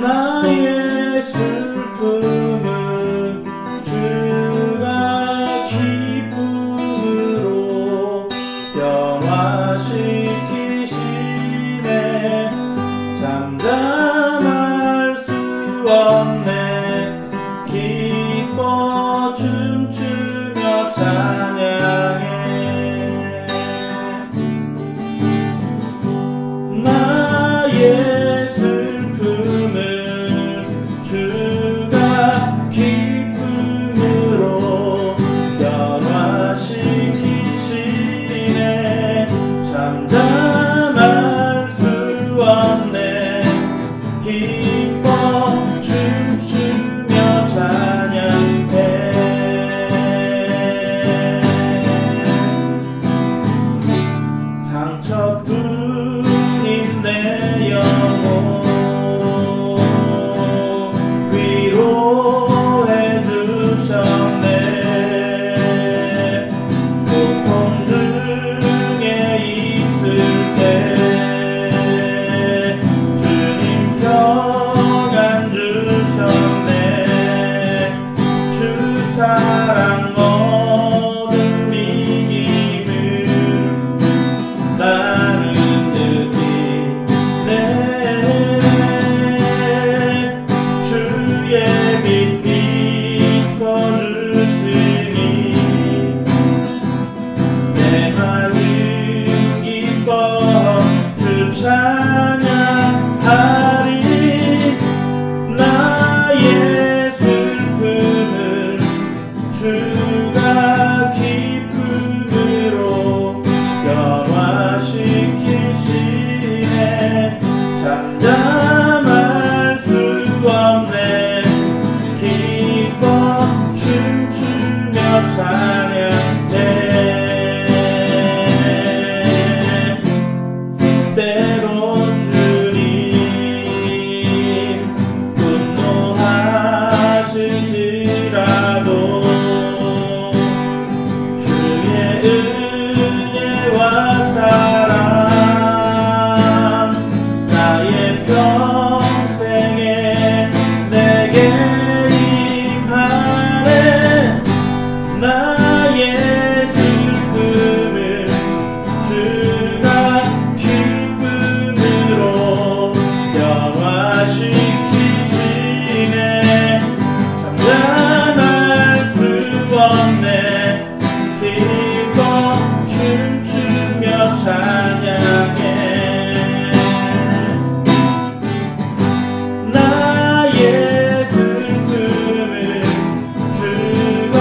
나의 슬픔은 주가 기쁨으로 변화시키시네. 잠잠할 수 없네. 기뻐 춤추며 찬양해. 나의 슬픔을 주가 기쁨으로 변화시키시네. 잠잠할 수 없네. 기뻐 춤추며 찬양해. 상처뿐인 내 영혼 위로해 주셨네. 고통 중에 있을 때 주님 평안 주셨네. 주 사랑 모든 이김을 나는 느끼네. 주의 빛 비춰주시니 내 마음 기뻐 주 찬양하리. 나의 슬픔을 주가 기쁨으로 변화시키시네. 잠잠할 수 없네. 기뻐 춤추며 찬양해. 때론 주님 분노하실지라도 주의 은혜와 사랑 나의 평생에 내게 임하네. 나의 슬픔을 주가 기쁨으로 변화시키시네. 잠잠할 수 없네. 기뻐 춤추며 찬양해. 나의 슬픔을 주가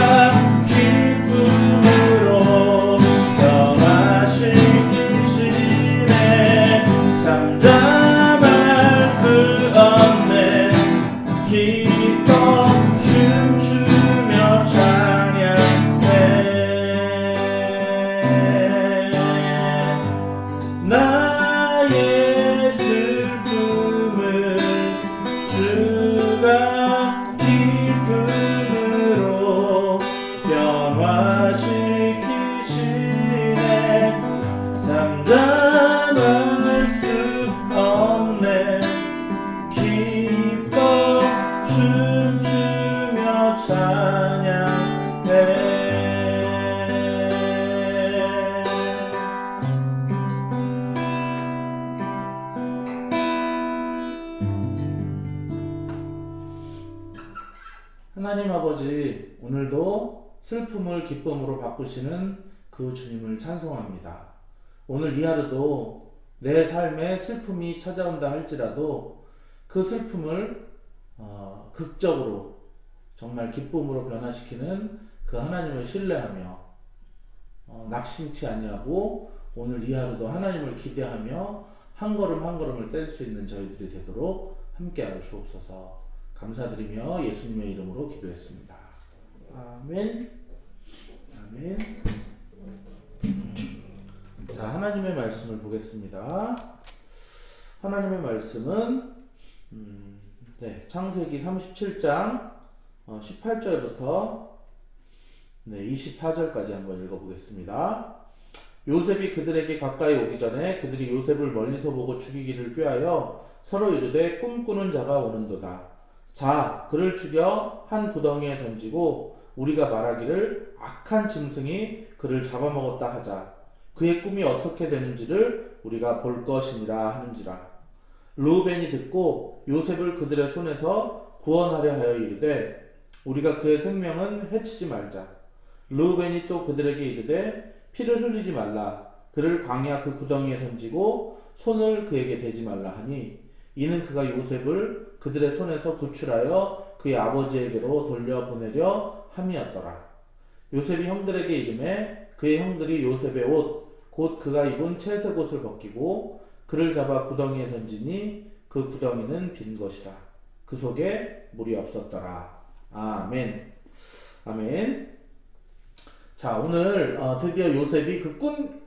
기쁨으로 변화시키시네. 잠잠할 수 없네. 기뻐 춤추며 찬양해. 나의 슬픔을 주가 기쁨으로 변화시키시네. 잠잠할 수 없네. 기뻐 춤추며 찬양해. 하나님 아버지, 오늘도 슬픔을 기쁨으로 바꾸시는 그 주님을 찬송합니다. 오늘 이 하루도 내 삶에 슬픔이 찾아온다 할지라도 그 슬픔을 극적으로 정말 기쁨으로 변화시키는 그 하나님을 신뢰하며 낙심치 아니하고 오늘 이 하루도 하나님을 기대하며 한 걸음 한 걸음을 뗄 수 있는 저희들이 되도록 함께하여 주옵소서. 감사드리며 예수님의 이름으로 기도했습니다. 아멘. 아멘. 자, 하나님의 말씀을 보겠습니다. 하나님의 말씀은 창세기 37장 18절부터 24절까지 한번 읽어보겠습니다. 요셉이 그들에게 가까이 오기 전에 그들이 요셉을 멀리서 보고 죽이기를 꾀하여 서로 이르되 꿈꾸는 자가 오는도다. 자, 그를 죽여 한 구덩이에 던지고 우리가 말하기를 악한 짐승이 그를 잡아먹었다 하자. 그의 꿈이 어떻게 되는지를 우리가 볼 것이니라 하는지라. 르우벤이 듣고 요셉을 그들의 손에서 구원하려 하여 이르되 우리가 그의 생명은 해치지 말자. 르우벤이 또 그들에게 이르되 피를 흘리지 말라. 그를 광야 그 구덩이에 던지고 손을 그에게 대지 말라 하니 이는 그가 요셉을 그들의 손에서 구출하여 그의 아버지에게로 돌려보내려 함이었더라. 요셉이 형들에게 이르매 그의 형들이 요셉의 옷 곧 그가 입은 채색 옷을 벗기고 그를 잡아 구덩이에 던지니 그 구덩이는 빈 것이라. 그 속에 물이 없었더라. 아멘. 아멘. 자, 오늘 드디어 요셉이 그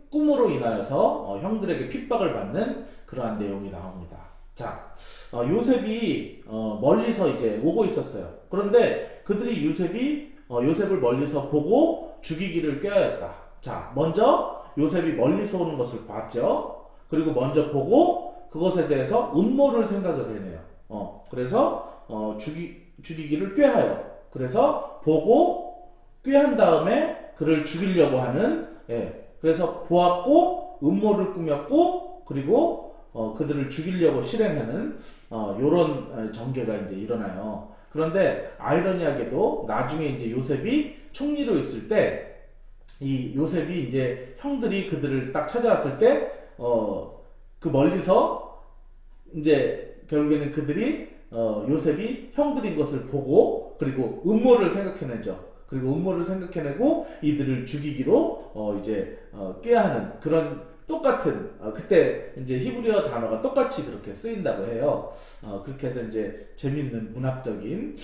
꿈으로 인하여서 형들에게 핍박을 받는 그러한 내용이 나옵니다. 자, 요셉이 멀리서 이제 오고 있었어요. 그런데 그들이 요셉을 멀리서 보고 죽이기를 꾀하였다. 자, 먼저 요셉이 멀리서 오는 것을 봤죠. 그리고 먼저 보고 그것에 대해서 음모를 생각을 해내요. 그래서 죽이기를 꾀하여. 그래서 보고 꾀한 다음에 그를 죽이려고 하는, 그래서 보았고 음모를 꾸몄고 그리고 그들을 죽이려고 실행하는 요런 전개가 이제 일어나요. 그런데 아이러니하게도 나중에 이제 요셉이 총리로 있을 때 이 요셉이 이제 형들이 그들을 딱 찾아왔을 때 그 멀리서 이제 결국에는 그들이 요셉이 형들인 것을 보고 그리고 음모를 생각해내죠. 그리고 음모를 생각해내고 이들을 죽이기로 이제 꾀하는 그런 똑같은 그때 이제 히브리어 단어가 똑같이 그렇게 쓰인다고 해요. 그렇게 해서 이제 재밌는 문학적인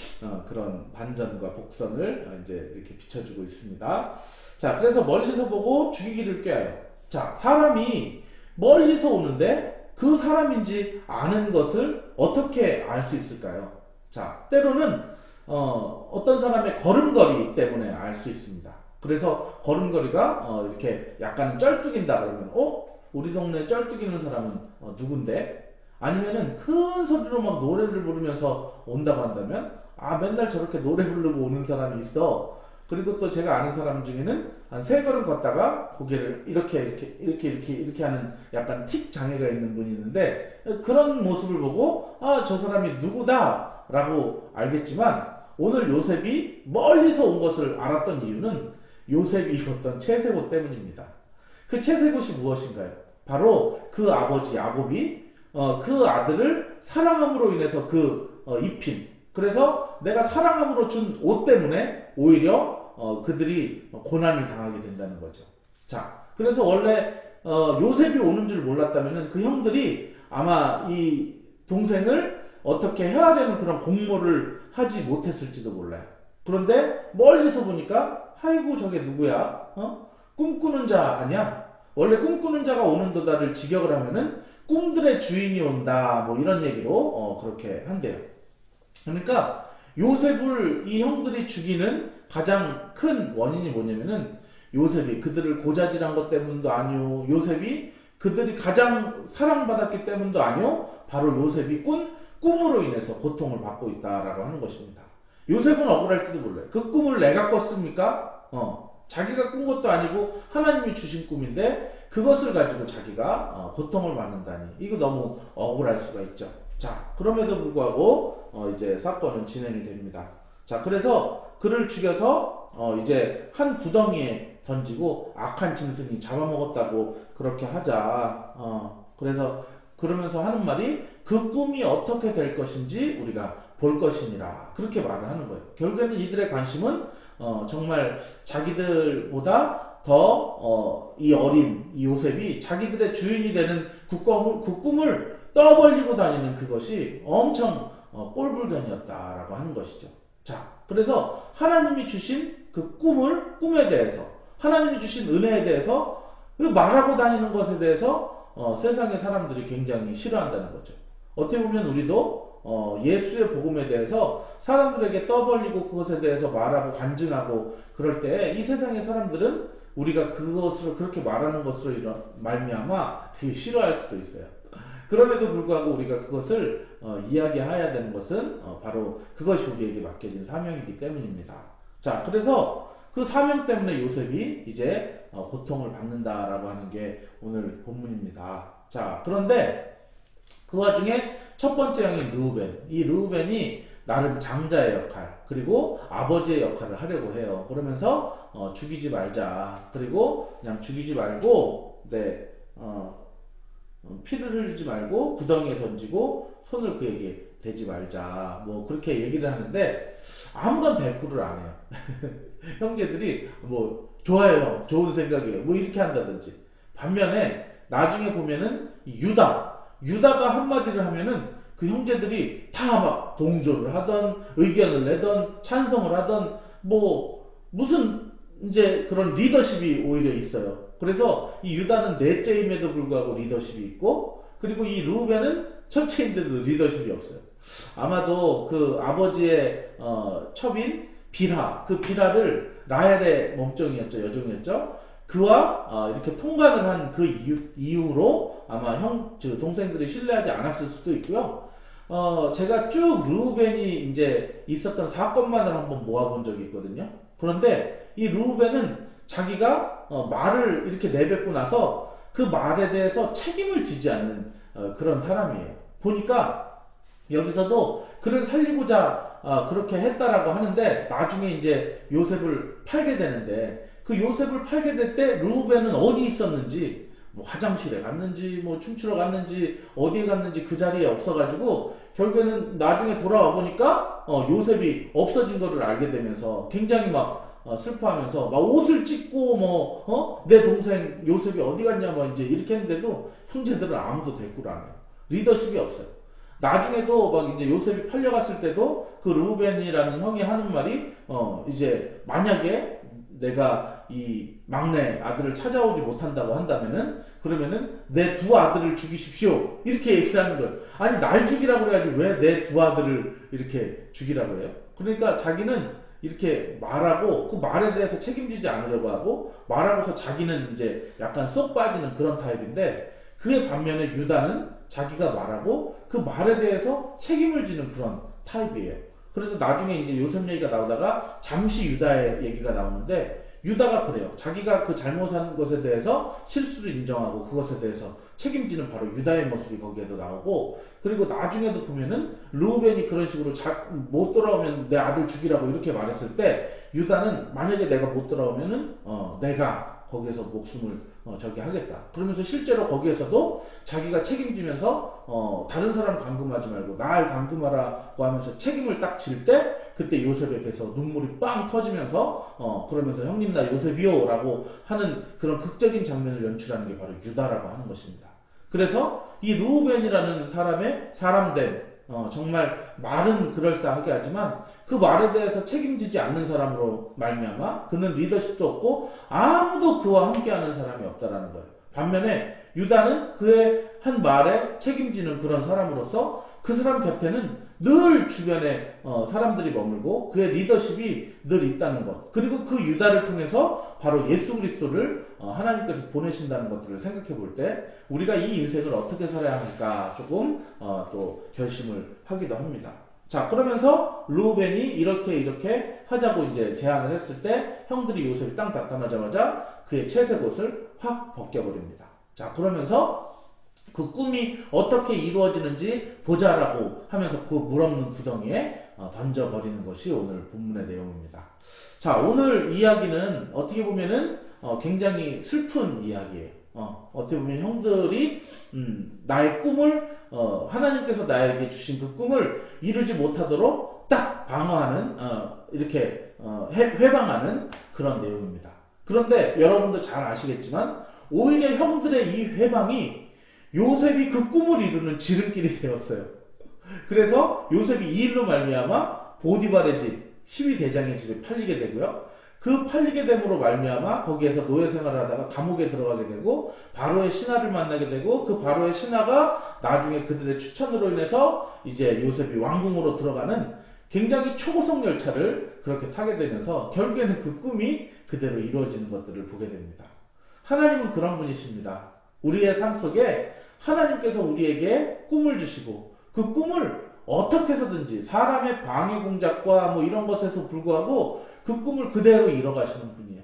그런 반전과 복선을 이제 이렇게 비춰주고 있습니다. 자, 그래서 멀리서 보고 죽이기를 꾀하여. 자, 사람이 멀리서 오는데 그 사람인지 아는 것을 어떻게 알 수 있을까요? 자, 때로는 어떤 사람의 걸음걸이 때문에 알 수 있습니다. 그래서 걸음걸이가 이렇게 약간 쩔뚝인다 그러면 우리 동네에 쩔뚝이는 사람은 누군데? 아니면은 큰 소리로 막 노래를 부르면서 온다고 한다면 맨날 저렇게 노래 부르고 오는 사람이 있어. 그리고 또 제가 아는 사람 중에는 한 3걸음 걷다가 고개를 이렇게 하는 약간 틱 장애가 있는 분이 있는데 그런 모습을 보고 저 사람이 누구다 라고 알겠지만 오늘 요셉이 멀리서 온 것을 알았던 이유는 요셉이 입었던 채색옷 때문입니다. 그 채색옷이 무엇인가요? 바로 그 아버지 야곱이 그 아들을 사랑함으로 인해서 입힌, 그래서 내가 사랑함으로 준 옷 때문에 오히려 그들이 고난을 당하게 된다는 거죠. 자, 그래서 원래 요셉이 오는 줄 몰랐다면 그 형들이 아마 이 동생을 어떻게 헤아려는 그런 공모를 하지 못했을지도 몰라요. 그런데 멀리서 보니까 아이고 저게 누구야? 꿈꾸는 자 아니야? 원래 꿈꾸는 자가 오는도다를 직역을 하면은 꿈들의 주인이 온다 뭐 이런 얘기로 그렇게 한대요. 그러니까 요셉을 이 형들이 죽이는 가장 큰 원인이 뭐냐면은 요셉이 그들을 고자질한 것 때문도 아니요, 요셉이 그들이 가장 사랑받았기 때문도 아니요, 바로 요셉이 꿈으로 인해서 고통을 받고 있다라고 하는 것입니다. 요셉은 억울할지도 몰라요. 그 꿈을 내가 꿨습니까? 자기가 꾼 것도 아니고 하나님이 주신 꿈인데 그것을 가지고 자기가 고통을 받는다니 이거 너무 억울할 수가 있죠. 자, 그럼에도 불구하고 이제 사건은 진행이 됩니다. 자, 그래서 그를 죽여서 이제 한 구덩이에 던지고 악한 짐승이 잡아먹었다고 그렇게 하자. 그래서 그러면서 하는 말이 그 꿈이 어떻게 될 것인지 우리가 볼 것이니라 그렇게 말을 하는 거예요. 결국에는 이들의 관심은 정말 자기들보다 더 이 어린 이 요셉이 자기들의 주인이 되는 그 꿈을 떠벌리고 다니는 그것이 엄청 꼴불견이었다라고 하는 것이죠. 자, 그래서 하나님이 주신 그 꿈에 대해서 하나님이 주신 은혜에 대해서 말하고 다니는 것에 대해서 세상의 사람들이 굉장히 싫어한다는 거죠. 어떻게 보면 우리도 예수의 복음에 대해서 사람들에게 떠벌리고 그것에 대해서 말하고 간증하고 그럴 때 이 세상의 사람들은 우리가 그것을 그렇게 말하는 것으로 말미암아 되게 싫어할 수도 있어요. 그럼에도 불구하고 우리가 그것을 이야기해야 되는 것은 바로 그것이 우리에게 맡겨진 사명이기 때문입니다. 자, 그래서 그 사명 때문에 요셉이 이제 고통을 받는다라고 하는 게 오늘 본문입니다. 자, 그런데 그 와중에 첫 번째 형인 르우벤, 이 르우벤이 나름 장자의 역할, 그리고 아버지의 역할을 하려고 해요. 그러면서 죽이지 말자, 그리고 그냥 죽이지 말고 피를 흘리지 말고 구덩이에 던지고 손을 그에게 대지 말자, 뭐 그렇게 얘기를 하는데 아무런 대꾸를 안 해요. 형제들이 뭐 좋아요, 좋은 생각이에요, 뭐 이렇게 한다든지. 반면에 나중에 보면은 유다가 한마디를 하면은 그 형제들이 다 막 동조를 하던, 의견을 내던, 찬성을 하던, 뭐 무슨 이제 그런 리더십이 오히려 있어요. 그래서 이 유다는 넷째임에도 불구하고 리더십이 있고, 그리고 이 르우벤은 첫째인데도 리더십이 없어요. 아마도 그 아버지의 첩인 빌하, 그 빌하를 라헬의 몸종이었죠, 여종이었죠. 그와 이렇게 통관을 한 그 이후로 아마 동생들이 신뢰하지 않았을 수도 있고요. 제가 쭉 르우벤이 이제 있었던 사건만을 한번 모아본 적이 있거든요. 그런데 이 르우벤은 자기가 말을 이렇게 내뱉고 나서 그 말에 대해서 책임을 지지 않는 그런 사람이에요. 보니까 여기서도 그를 살리고자 그렇게 했다라고 하는데, 나중에 이제 요셉을 팔게 되는데, 그 요셉을 팔게 될 때 르우벤은 어디 있었는지, 뭐 화장실에 갔는지, 뭐 춤추러 갔는지, 어디에 갔는지 그 자리에 없어가지고 결국에는 나중에 돌아와 보니까 요셉이 없어진 거를 알게 되면서 굉장히 막 슬퍼하면서 막 옷을 찢고 내 동생 요셉이 어디 갔냐 뭐 이제 이렇게 했는데도 형제들은 아무도 대꾸를 안 해요. 리더십이 없어요. 나중에도 막 이제 요셉이 팔려갔을 때도 그 르우벤이라는 형이 하는 말이 이제 만약에 내가 이 막내 아들을 찾아오지 못한다고 한다면은, 그러면은 내 두 아들을 죽이십시오, 이렇게 얘기를 하는 거예요. 아니, 날 죽이라고 그래야지 왜 내 두 아들을 이렇게 죽이라고 해요? 그러니까 자기는 이렇게 말하고 그 말에 대해서 책임지지 않으려고 하고, 말하고서 자기는 이제 약간 쏙 빠지는 그런 타입인데, 그에 반면에 유다는 자기가 말하고 그 말에 대해서 책임을 지는 그런 타입이에요. 그래서 나중에 이제 요셉 얘기가 나오다가 잠시 유다의 얘기가 나오는데, 유다가 그래요. 자기가 그 잘못한 것에 대해서 실수를 인정하고 그것에 대해서 책임지는 바로 유다의 모습이 거기에도 나오고, 그리고 나중에도 보면은 르우벤이 그런 식으로 못 돌아오면 내 아들 죽이라고 이렇게 말했을 때, 유다는 만약에 내가 못 돌아오면은 내가 거기에서 목숨을 저기 하겠다, 그러면서 실제로 거기에서도 자기가 책임지면서 다른 사람 감금하지 말고 날 감금하라고 하면서 책임을 딱 질 때, 그때 요셉에게서 눈물이 빵 터지면서 그러면서 형님 나 요셉이요 라고 하는 그런 극적인 장면을 연출하는 게 바로 유다라고 하는 것입니다. 그래서 이 르우벤이라는 사람된 정말 말은 그럴싸하게 하지만 그 말에 대해서 책임지지 않는 사람으로 말미암아 그는 리더십도 없고 아무도 그와 함께하는 사람이 없다라는 거예요. 반면에 유다는 그의 한 말에 책임지는 그런 사람으로서 그 사람 곁에는 늘 주변에 사람들이 머물고 그의 리더십이 늘 있다는 것, 그리고 그 유다를 통해서 바로 예수 그리스도를 하나님께서 보내신다는 것들을 생각해 볼 때 우리가 이 인생을 어떻게 살아야 할까 조금 또 결심을 하기도 합니다. 자, 그러면서 르우벤이 이렇게 하자고 이제 제안을 했을 때 형들이 요셉이 딱 나타나자마자 그의 채색옷을 확 벗겨버립니다. 자, 그러면서 그 꿈이 어떻게 이루어지는지 보자라고 하면서 그 물없는 구덩이에 던져버리는 것이 오늘 본문의 내용입니다. 자, 오늘 이야기는 어떻게 보면은 굉장히 슬픈 이야기예요. 어떻게 보면 형들이 나의 꿈을 하나님께서 나에게 주신 그 꿈을 이루지 못하도록 딱 방어하는 이렇게 회방하는 그런 내용입니다. 그런데 여러분도 잘 아시겠지만 오히려 형들의 이 회방이 요셉이 그 꿈을 이루는 지름길이 되었어요. 그래서 요셉이 이 일로 말미암아 보디발의 집, 12대장의 집에 팔리게 되고요. 그 팔리게 됨으로 말미암아 거기에서 노예 생활을 하다가 감옥에 들어가게 되고 바로의 신하를 만나게 되고 그 바로의 신하가 나중에 그들의 추천으로 인해서 이제 요셉이 왕궁으로 들어가는 굉장히 초고속 열차를 그렇게 타게 되면서 결국에는 그 꿈이 그대로 이루어지는 것들을 보게 됩니다. 하나님은 그런 분이십니다. 우리의 삶 속에 하나님께서 우리에게 꿈을 주시고 그 꿈을 어떻게 해서든지 사람의 방해 공작과 뭐 이런 것에서 불구하고 그 꿈을 그대로 이뤄가시는 분이에요.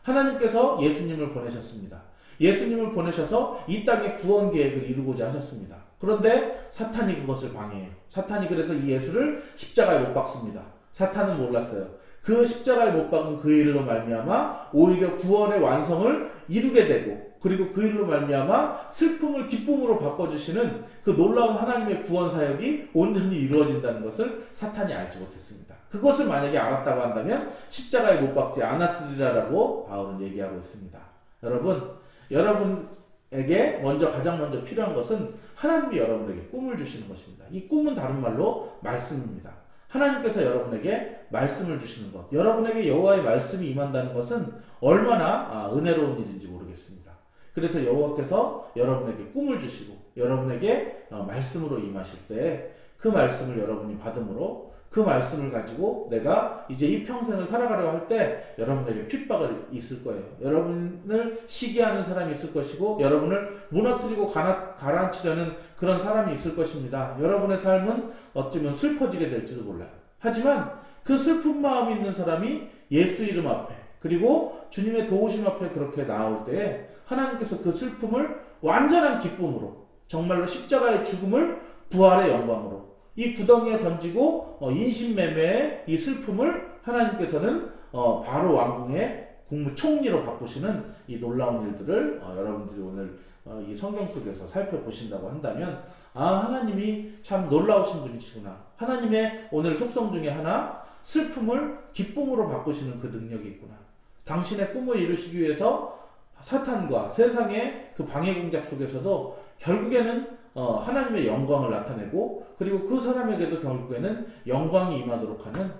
하나님께서 예수님을 보내셨습니다. 예수님을 보내셔서 이 땅의 구원 계획을 이루고자 하셨습니다. 그런데 사탄이 그것을 방해해요. 사탄이 그래서 이 예수를 십자가에 못 박습니다. 사탄은 몰랐어요. 그 십자가에 못 박은 그 일로 말미암아 오히려 구원의 완성을 이루게 되고, 그리고 그 일로 말미암아 슬픔을 기쁨으로 바꿔주시는 그 놀라운 하나님의 구원 사역이 온전히 이루어진다는 것을 사탄이 알지 못했습니다. 그것을 만약에 알았다고 한다면 십자가에 못 박지 않았으리라라고 바울은 얘기하고 있습니다. 여러분에게 가장 먼저 필요한 것은 하나님이 여러분에게 꿈을 주시는 것입니다. 이 꿈은 다른 말로 말씀입니다. 하나님께서 여러분에게 말씀을 주시는 것, 여러분에게 여호와의 말씀이 임한다는 것은 얼마나 은혜로운 일인지 모르겠습니다. 그래서 여호와께서 여러분에게 꿈을 주시고 여러분에게 말씀으로 임하실 때 그 말씀을 여러분이 받음으로 그 말씀을 가지고 내가 이제 이 평생을 살아가려고 할 때 여러분에게 핍박을 있을 거예요. 여러분을 시기하는 사람이 있을 것이고 여러분을 무너뜨리고 가라앉히려는 그런 사람이 있을 것입니다. 여러분의 삶은 어쩌면 슬퍼지게 될지도 몰라요. 하지만 그 슬픈 마음이 있는 사람이 예수 이름 앞에 그리고 주님의 도우심 앞에 그렇게 나올 때에 하나님께서 그 슬픔을 완전한 기쁨으로, 정말로 십자가의 죽음을 부활의 영광으로, 이 구덩이에 던지고 인신매매의 이 슬픔을 하나님께서는 바로 왕궁의 국무총리로 바꾸시는 이 놀라운 일들을 여러분들이 오늘 이 성경 속에서 살펴보신다고 한다면, 하나님이 참 놀라우신 분이시구나. 하나님의 오늘 속성 중에 하나, 슬픔을 기쁨으로 바꾸시는 그 능력이 있구나. 당신의 꿈을 이루시기 위해서 사탄과 세상의 그 방해 공작 속에서도 결국에는 하나님의 영광을 나타내고, 그리고 그 사람에게도 결국에는 영광이 임하도록 하는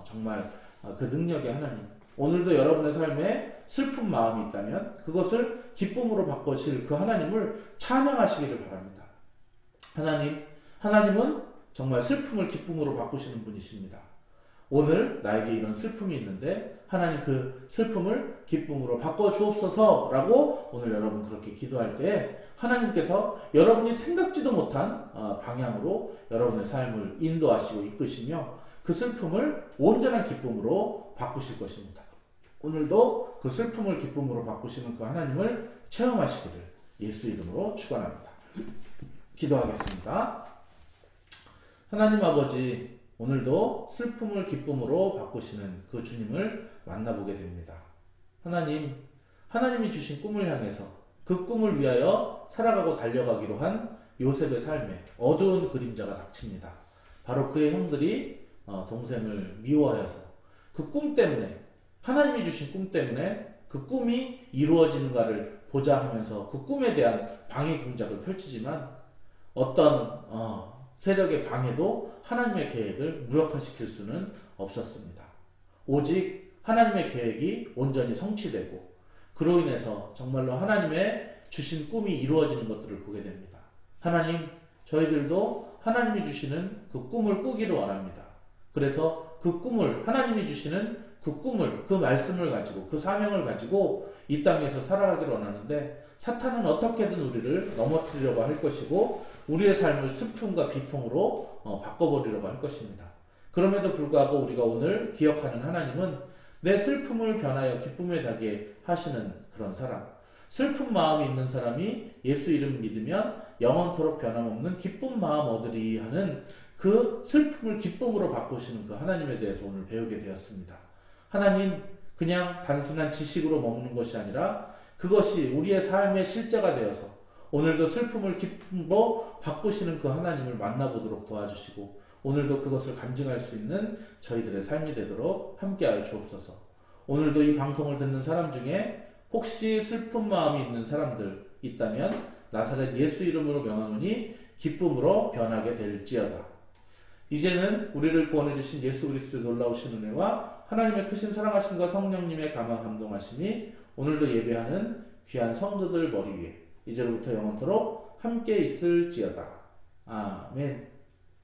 정말 그 능력의 하나님. 오늘도 여러분의 삶에 슬픈 마음이 있다면 그것을 기쁨으로 바꾸실 그 하나님을 찬양하시기를 바랍니다. 하나님은 정말 슬픔을 기쁨으로 바꾸시는 분이십니다. 오늘 나에게 이런 슬픔이 있는데 하나님 그 슬픔을 기쁨으로 바꿔주옵소서라고 오늘 여러분 그렇게 기도할 때 하나님께서 여러분이 생각지도 못한 방향으로 여러분의 삶을 인도하시고 이끄시며 그 슬픔을 온전한 기쁨으로 바꾸실 것입니다. 오늘도 그 슬픔을 기쁨으로 바꾸시는 그 하나님을 체험하시기를 예수 이름으로 축원합니다. 기도하겠습니다. 하나님 아버지, 오늘도 슬픔을 기쁨으로 바꾸시는 그 주님을 만나보게 됩니다. 하나님이 주신 꿈을 향해서 그 꿈을 위하여 살아가고 달려가기로 한 요셉의 삶에 어두운 그림자가 닥칩니다. 바로 그의 형들이 동생을 미워하여서 그 꿈 때문에, 하나님이 주신 꿈 때문에 그 꿈이 이루어지는가를 보자 하면서 그 꿈에 대한 방해 공작을 펼치지만 어떤 세력의 방해도 하나님의 계획을 무력화시킬 수는 없었습니다. 오직 하나님의 계획이 온전히 성취되고 그로 인해서 정말로 하나님의 주신 꿈이 이루어지는 것들을 보게 됩니다. 하나님, 저희들도 하나님이 주시는 그 꿈을 꾸기를 원합니다. 그래서 그 꿈을, 하나님이 주시는 그 꿈을, 그 말씀을 가지고, 그 사명을 가지고 이 땅에서 살아가기를 원하는데 사탄은 어떻게든 우리를 넘어뜨리려고 할 것이고 우리의 삶을 슬픔과 비통으로 바꿔버리려고 할 것입니다. 그럼에도 불구하고 우리가 오늘 기억하는 하나님은 내 슬픔을 변하여 기쁨에 가게 하시는 그런 사람, 슬픈 마음이 있는 사람이 예수 이름 믿으면 영원토록 변함없는 기쁜 마음 얻으리 하는 그 슬픔을 기쁨으로 바꾸시는 그 하나님에 대해서 오늘 배우게 되었습니다. 하나님, 그냥 단순한 지식으로 먹는 것이 아니라 그것이 우리의 삶의 실제가 되어서 오늘도 슬픔을 기쁨으로 바꾸시는 그 하나님을 만나보도록 도와주시고 오늘도 그것을 간증할 수 있는 저희들의 삶이 되도록 함께하여 주옵소서. 오늘도 이 방송을 듣는 사람 중에 혹시 슬픈 마음이 있는 사람들 있다면 나사렛 예수 이름으로 명하노니 기쁨으로 변하게 될지어다. 이제는 우리를 구원해주신 예수 그리스도의 놀라우신 은혜와 하나님의 크신 사랑하심과 성령님의 감화 감동하심이 오늘도 예배하는 귀한 성도들 머리 위에 이제로부터 영원토록 함께 있을지어다. 아멘.